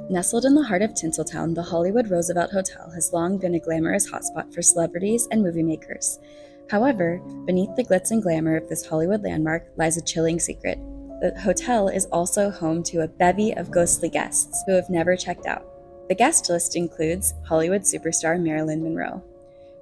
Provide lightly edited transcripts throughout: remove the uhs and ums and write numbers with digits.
Nestled in the heart of Tinseltown, the Hollywood Roosevelt Hotel has long been a glamorous hotspot for celebrities and movie makers. However, beneath the glitz and glamour of this Hollywood landmark lies a chilling secret. The hotel is also home to a bevy of ghostly guests who have never checked out. The guest list includes Hollywood superstar Marilyn Monroe.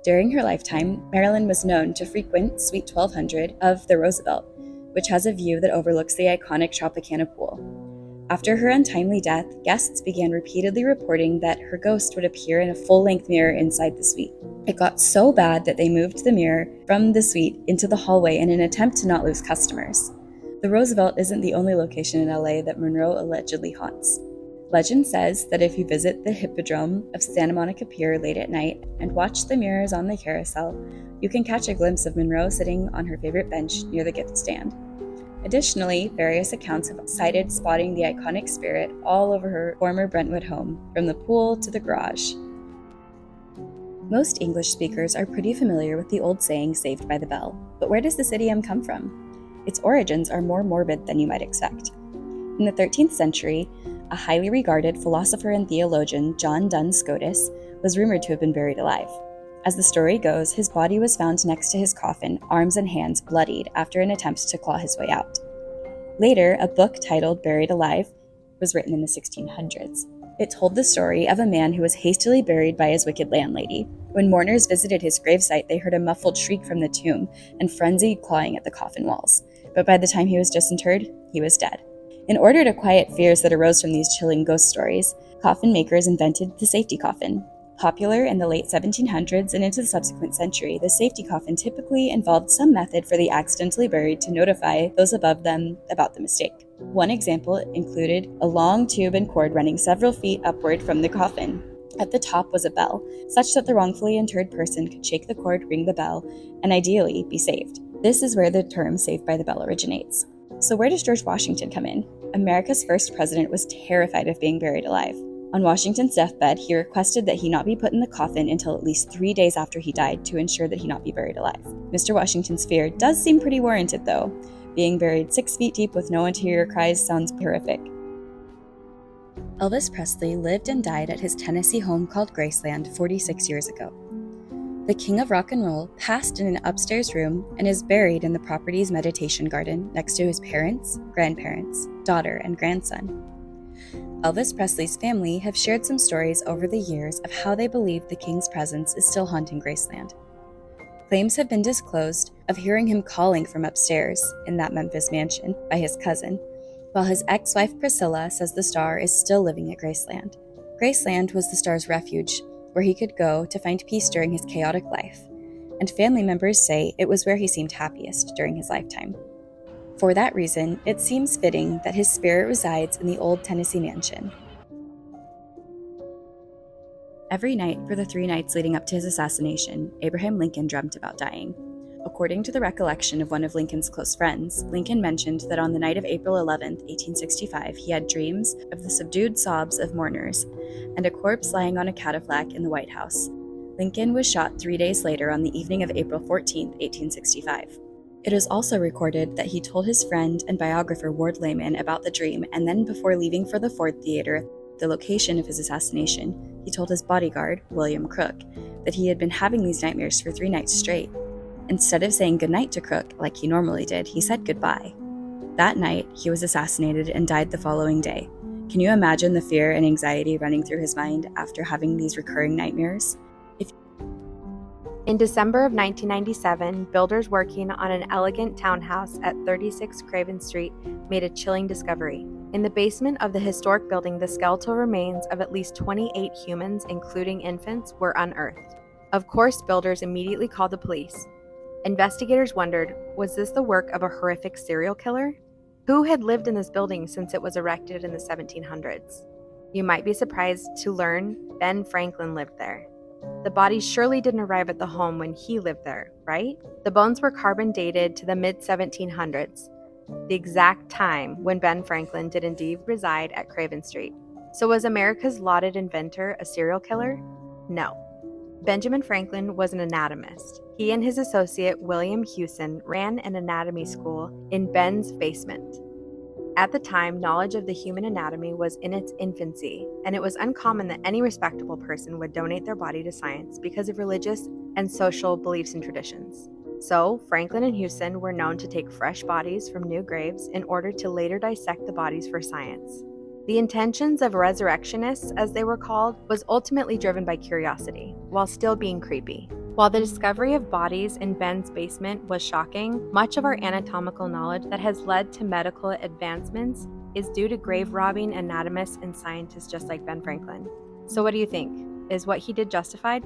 During her lifetime, Marilyn was known to frequent Suite 1200 of the Roosevelt, which has a view that overlooks the iconic Tropicana pool. After her untimely death, guests began repeatedly reporting that her ghost would appear in a full-length mirror inside the suite. It got so bad that they moved the mirror from the suite into the hallway in an attempt to not lose customers. The Roosevelt isn't the only location in LA that Monroe allegedly haunts. Legend says that if you visit the Hippodrome of Santa Monica Pier late at night and watch the mirrors on the carousel, you can catch a glimpse of Monroe sitting on her favorite bench near the gift stand. Additionally, various accounts have cited spotting the iconic spirit all over her former Brentwood home, from the pool to the garage. Most English speakers are pretty familiar with the old saying, "Saved by the Bell," but where does this idiom come from? Its origins are more morbid than you might expect. In the 13th century, a highly regarded philosopher and theologian, John Duns Scotus, was rumored to have been buried alive. As the story goes, his body was found next to his coffin, arms and hands bloodied after an attempt to claw his way out. Later, a book titled Buried Alive was written in the 1600s. It told the story of a man who was hastily buried by his wicked landlady. When mourners visited his gravesite, they heard a muffled shriek from the tomb and frenzied clawing at the coffin walls. But by the time he was disinterred, he was dead. In order to quiet fears that arose from these chilling ghost stories, coffin makers invented the safety coffin. Popular in the late 1700s and into the subsequent century, the safety coffin typically involved some method for the accidentally buried to notify those above them about the mistake. One example included a long tube and cord running several feet upward from the coffin. At the top was a bell, such that the wrongfully interred person could shake the cord, ring the bell, and ideally be saved. This is where the term "saved by the bell" originates. So where does George Washington come in? America's first president was terrified of being buried alive. On Washington's deathbed, he requested that he not be put in the coffin until at least 3 days after he died to ensure that he not be buried alive. Mr. Washington's fear does seem pretty warranted, though. Being buried 6 feet deep with no one to hear your cries sounds horrific. Elvis Presley lived and died at his Tennessee home called Graceland 46 years ago. The king of rock and roll passed in an upstairs room and is buried in the property's meditation garden next to his parents, grandparents, daughter, and grandson. Elvis Presley's family have shared some stories over the years of how they believe the king's presence is still haunting Graceland. Claims have been disclosed of hearing him calling from upstairs in that Memphis mansion by his cousin, while his ex-wife Priscilla says the star is still living at Graceland. Graceland was the star's refuge, where he could go to find peace during his chaotic life, and family members say it was where he seemed happiest during his lifetime. For that reason, it seems fitting that his spirit resides in the old Tennessee mansion. Every night for the 3 nights leading up to his assassination, Abraham Lincoln dreamt about dying. According to the recollection of one of Lincoln's close friends, Lincoln mentioned that on the night of April 11, 1865, he had dreams of the subdued sobs of mourners and a corpse lying on a catafalque in the White House. Lincoln was shot 3 days later on the evening of April 14, 1865. It is also recorded that he told his friend and biographer Ward Layman about the dream, and then before leaving for the Ford Theater, the location of his assassination, he told his bodyguard, William Crook, that he had been having these nightmares for 3 nights straight. Instead of saying goodnight to Crook like he normally did, he said goodbye. That night, he was assassinated and died the following day. Can you imagine the fear and anxiety running through his mind after having these recurring nightmares? In December of 1997, builders working on an elegant townhouse at 36 Craven Street made a chilling discovery. In the basement of the historic building, the skeletal remains of at least 28 humans, including infants, were unearthed. Of course, builders immediately called the police. Investigators wondered, was this the work of a horrific serial killer? Who had lived in this building since it was erected in the 1700s? You might be surprised to learn Ben Franklin lived there. The bodies surely didn't arrive at the home when he lived there, right? The bones were carbon dated to the mid-1700s, the exact time when Ben Franklin did indeed reside at Craven Street. So was America's lauded inventor a serial killer? No. Benjamin Franklin was an anatomist. He and his associate William Hewson ran an anatomy school in Ben's basement. At the time, knowledge of the human anatomy was in its infancy, and it was uncommon that any respectable person would donate their body to science because of religious and social beliefs and traditions. So, Franklin and Houston were known to take fresh bodies from new graves in order to later dissect the bodies for science. The intentions of resurrectionists, as they were called, was ultimately driven by curiosity, while still being creepy. While the discovery of bodies in Ben's basement was shocking, much of our anatomical knowledge that has led to medical advancements is due to grave robbing anatomists and scientists just like Ben Franklin. So what do you think? Is what he did justified?